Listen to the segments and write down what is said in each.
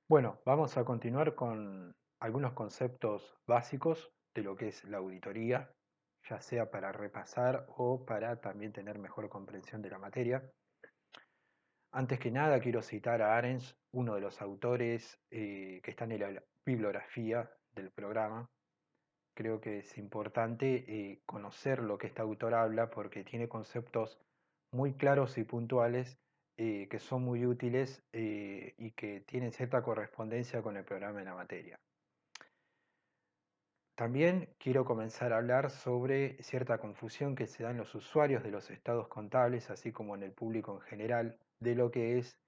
Bueno, vamos a continuar con algunos conceptos básicos de lo que es la auditoría, ya sea para repasar o para también tener mejor comprensión de la materia. Antes que nada, quiero citar a Arens, uno de los autores que está en la bibliografía del programa. Creo que es importante conocer lo que este autor habla porque tiene conceptos muy claros y puntuales que son muy útiles y que tienen cierta correspondencia con el programa de la materia. También quiero comenzar a hablar sobre cierta confusión que se da en los usuarios de los estados contables, así como en el público en general, de lo que es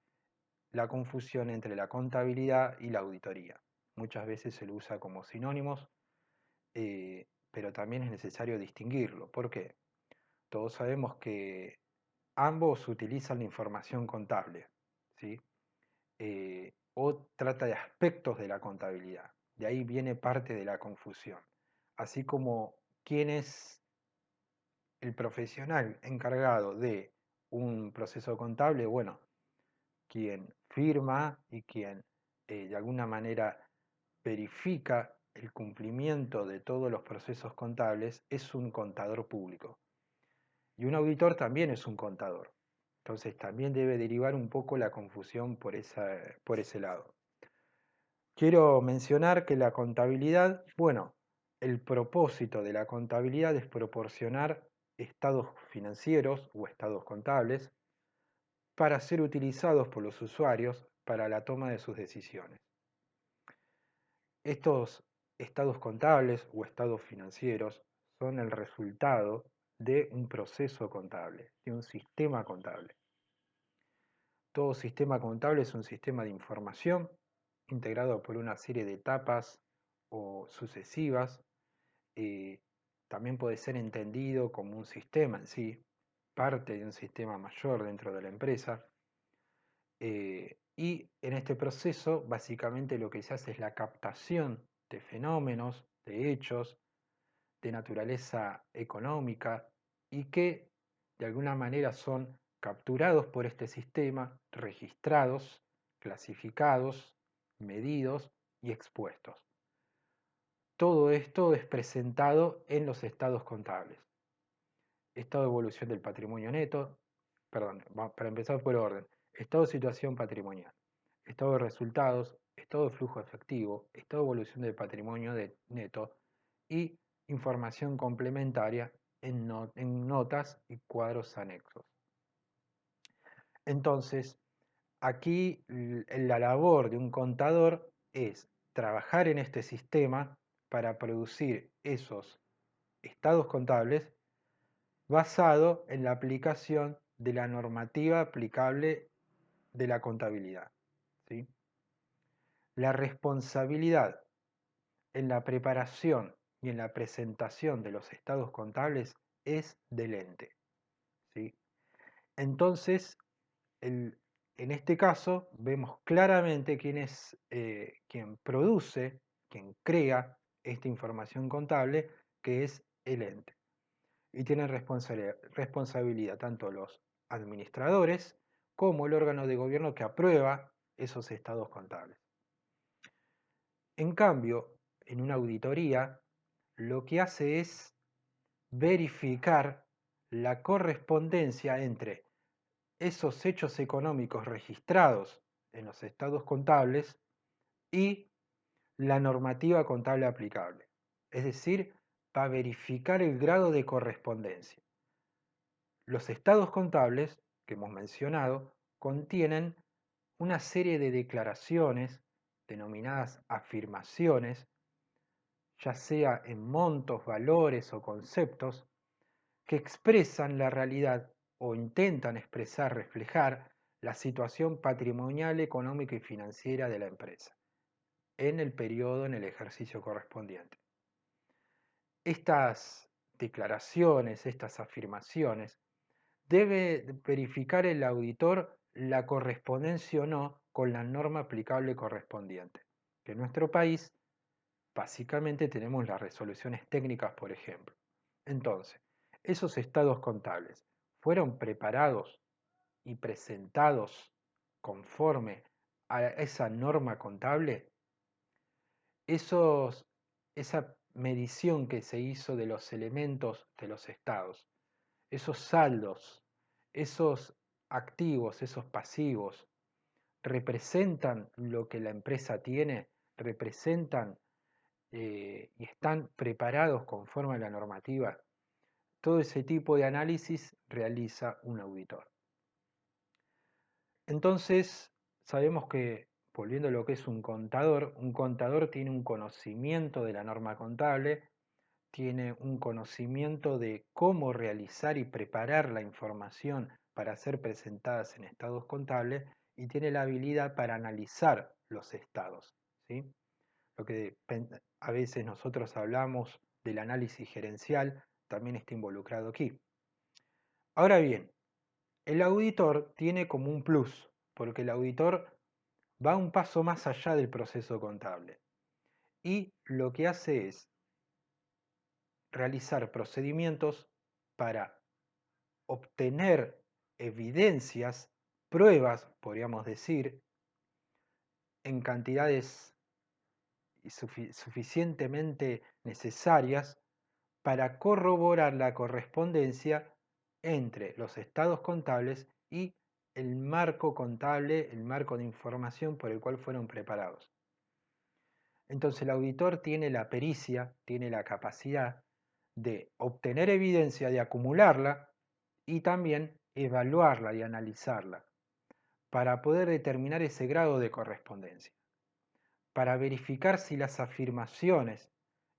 la confusión entre la contabilidad y la auditoría. Muchas veces se lo usa como sinónimos, pero también es necesario distinguirlo. ¿Por qué? Todos sabemos que ambos utilizan la información contable, ¿sí? O trata de aspectos de la contabilidad. De ahí viene parte de la confusión. Así como quién es el profesional encargado de un proceso contable, bueno, quien firma y quien de alguna manera verifica el cumplimiento de todos los procesos contables es un contador público. Y un auditor también es un contador. Entonces también debe derivar un poco la confusión por ese lado. Quiero mencionar que la contabilidad, bueno, el propósito de la contabilidad es proporcionar estados financieros o estados contables para ser utilizados por los usuarios para la toma de sus decisiones. Estos estados contables o estados financieros son el resultado de un proceso contable, de un sistema contable. Todo sistema contable es un sistema de información integrado por una serie de etapas o sucesivas. eh, También puede ser entendido como un sistema en sí, parte de un sistema mayor dentro de la empresa. Y en este proceso, básicamente lo que se hace es la captación de fenómenos, de hechos, de naturaleza económica y que de alguna manera son capturados por este sistema, registrados, clasificados, medidos y expuestos. Todo esto es presentado en los estados contables. Estado de evolución del patrimonio neto, perdón, para empezar por orden, estado de situación patrimonial, estado de resultados, estado de flujo efectivo, estado de evolución del patrimonio neto y información complementaria en notas y cuadros anexos. Entonces, aquí la labor de un contador es trabajar en este sistema para producir esos estados contables basado en la aplicación de la normativa aplicable de la contabilidad, ¿sí? La responsabilidad en la preparación y en la presentación de los estados contables es del ente, ¿sí? Entonces, en este caso, vemos claramente quién es quien produce, quien crea esta información contable, que es el ente. Y tienen responsabilidad tanto los administradores como el órgano de gobierno que aprueba esos estados contables. En cambio, en una auditoría, lo que hace es verificar la correspondencia entre esos hechos económicos registrados en los estados contables y la normativa contable aplicable. Es decir, va a verificar el grado de correspondencia. Los estados contables que hemos mencionado contienen una serie de declaraciones denominadas afirmaciones, ya sea en montos, valores o conceptos, que expresan la realidad o intentan expresar, reflejar la situación patrimonial, económica y financiera de la empresa en el periodo, en el ejercicio correspondiente. Estas declaraciones, estas afirmaciones, debe verificar el auditor la correspondencia o no con la norma aplicable correspondiente. Que en nuestro país, básicamente tenemos las resoluciones técnicas, por ejemplo. Entonces, esos estados contables fueron preparados y presentados conforme a esa norma contable, esa medición que se hizo de los elementos de los estados, esos saldos, esos activos, esos pasivos, representan lo que la empresa tiene, representan y están preparados conforme a la normativa. Todo ese tipo de análisis realiza un auditor. Entonces, sabemos que, volviendo a lo que es un contador tiene un conocimiento de la norma contable, tiene un conocimiento de cómo realizar y preparar la información para ser presentadas en estados contables y tiene la habilidad para analizar los estados, ¿sí? Lo que a veces nosotros hablamos del análisis gerencial también está involucrado aquí. Ahora bien, el auditor tiene como un plus, porque el auditor va un paso más allá del proceso contable y lo que hace es realizar procedimientos para obtener evidencias, pruebas, podríamos decir, en cantidades suficientemente necesarias para corroborar la correspondencia entre los estados contables y el marco contable, el marco de información por el cual fueron preparados. Entonces el auditor tiene la pericia, tiene la capacidad de obtener evidencia, de acumularla y también evaluarla y analizarla para poder determinar ese grado de correspondencia, para verificar si las afirmaciones,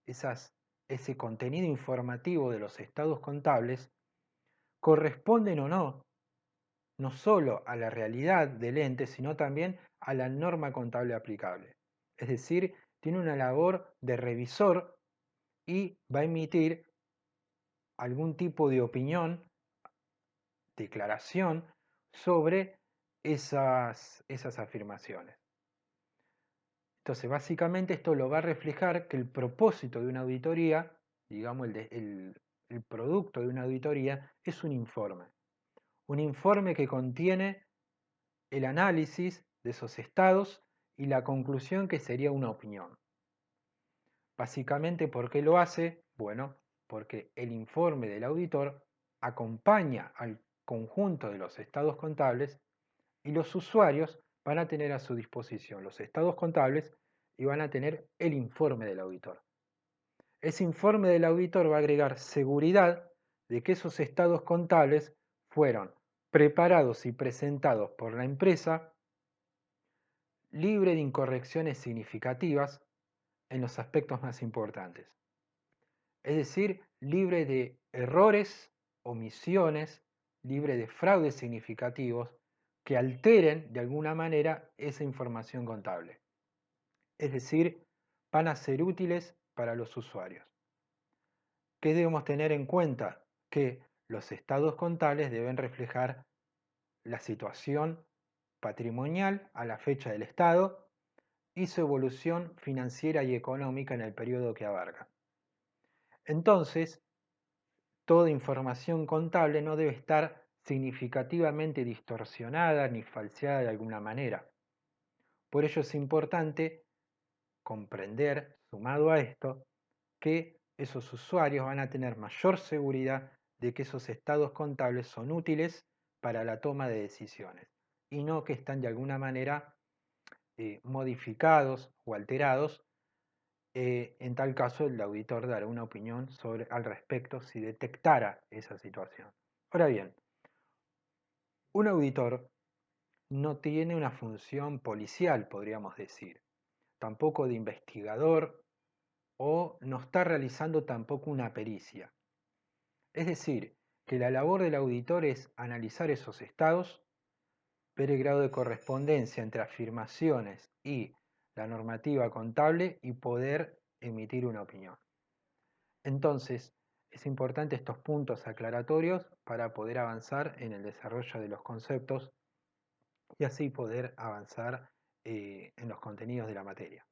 ese contenido informativo de los estados contables, corresponden o no, no solo a la realidad del ente, sino también a la norma contable aplicable. Es decir, tiene una labor de revisor y va a emitir algún tipo de opinión, declaración sobre esas afirmaciones. Entonces, básicamente esto lo va a reflejar que el propósito de una auditoría, digamos, el producto de una auditoría, es un informe. Un informe que contiene el análisis de esos estados y la conclusión que sería una opinión. Básicamente, ¿por qué lo hace? Bueno, porque el informe del auditor acompaña al conjunto de los estados contables y los usuarios van a tener a su disposición los estados contables y van a tener el informe del auditor. Ese informe del auditor va a agregar seguridad de que esos estados contables fueron preparados y presentados por la empresa libre de incorrecciones significativas en los aspectos más importantes. Es decir, libre de errores, omisiones, libre de fraudes significativos que alteren de alguna manera esa información contable. Es decir, van a ser útiles para los usuarios. ¿Qué debemos tener en cuenta? Que los estados contables deben reflejar la situación patrimonial a la fecha del Estado y su evolución financiera y económica en el periodo que abarca. Entonces, toda información contable no debe estar significativamente distorsionada ni falseada de alguna manera. Por ello es importante comprender, sumado a esto, que esos usuarios van a tener mayor seguridad de que esos estados contables son útiles para la toma de decisiones y no que están de alguna manera modificados o alterados. En tal caso, el auditor dará una opinión al respecto si detectara esa situación. Ahora bien, un auditor no tiene una función policial, podríamos decir, tampoco de investigador o no está realizando tampoco una pericia. Es decir, que la labor del auditor es analizar esos estados, ver el grado de correspondencia entre afirmaciones y la normativa contable y poder emitir una opinión. Entonces, es importante estos puntos aclaratorios para poder avanzar en el desarrollo de los conceptos y así poder avanzar en los contenidos de la materia.